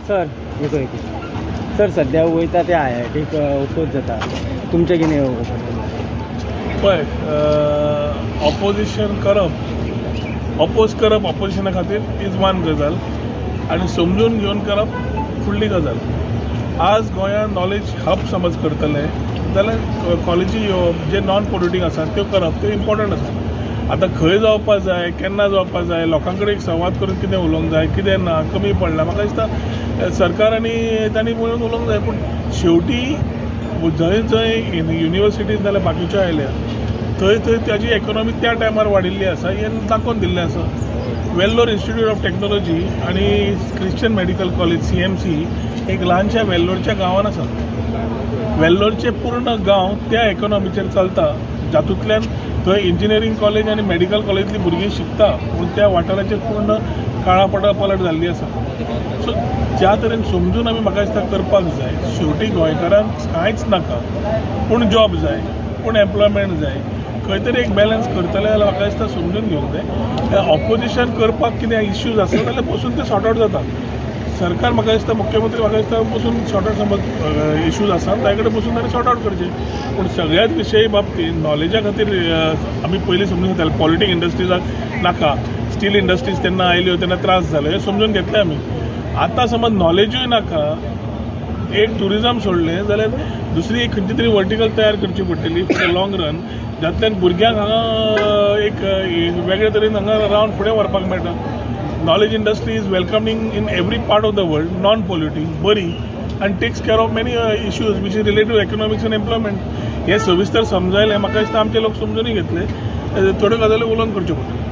Sir एक sir सध्या वयता ते IIT ओपोज जाता तुमचे कितें पळय ऑपोजिशन करप ऑपोज करप ऑपोजिशना खातीर इज वन गजाल आनी समजून घेवन करप फुडली गजाल. आज गोंयांत नॉलेज हब समज करतले जाल्यार कॉलेजी जे नॉन पोलिटीक आसा त्यो करप त्यो इम्पॉर्टंट आसा. आतां खंय जावपाक जाय केन्ना जावपाक जाय लोकां कडेन एक संवाद करून कितें उलोवंक जाय कितें ना कमी पडला म्हाका दिसता सरकार आनी तांणी पळोवन उलोवंक जाय. पूण शेवटी जंय जंय युनिवर्सिटीज नाल्यार बाकीच्यो आयल्या थंय थंय ताजी इकॉनॉमी त्या टायमार वाडिल्ली आसा हें दाखोवन दिल्लें आसा. वेल्लोर इन्स्टिट्यूट ऑफ टेक्नॉलॉजी आनी क्रिश्चन मेडिकल कॉलेज CMC एक ल्हानशा वेल्लोरच्या गांवांत आसा. वेल्लोरचे पूर्ण गांव त्या इकॉनॉमीचेर चलता जातूंतल्यान थंय इंजिनियरींग कॉलेज आनी मेडिकल कॉलेजींतली भुरगीं शिकता पूण त्या वाठाराचेर पूर्ण काळा पलट जाल्ली आसा. सो ज्या तरेन समजून आमी म्हाका दिसता करपाक जाय. शेवटी गोंयकारांक कांयच नाका पूण जॉब जाय पूण एम्प्लॉयमेंट जाय. खंय तरी एक बॅलन्स करतले जाल्यार म्हाका दिसता समजून घेवंक जाय. ऑपोजिशन करपाक कितें इश्यूज आसले जाल्यार बसून ते सॉर्ट आवट जाता. सरकार म्हाका दिसता मुख्यमंत्री म्हाका दिसता बसून सॉर्ट आवट समज इश्यूज आसा ताचे कडेन बसून ताणें सॉर्ट आवट करचे. पूण सगळ्याच विशयी बाबतींत नॉलेजा खातीर आमी पयलीं समजून घेताले पॉलिटीक इंडस्ट्रीजाक नाका स्टील इंडस्ट्रीज तेन्ना आयल्यो तेन्ना त्रास जालो हें समजून घेतलें आमी. आतां समज नॉलेजूय नाका एक टुरिजम सोडलें जाल्यार दुसरी एक खंयची तरी वर्टिकल तयार करची पडटली फॉर द लॉंग रन जातल्यान भुरग्यांक हांगा एक वेगळे तरेन हांगा रावन फुडें व्हरपाक मेळटा. Knowledge industry is welcoming in every part of the world non polluting बरी and takes care of many issues which is related to economics and employment. हे सविस्तर समजायलें म्हाका दिसता आमचे लोक समजून घेतले थोड्यो गजाली उलोवन करच्यो पडटल्यो.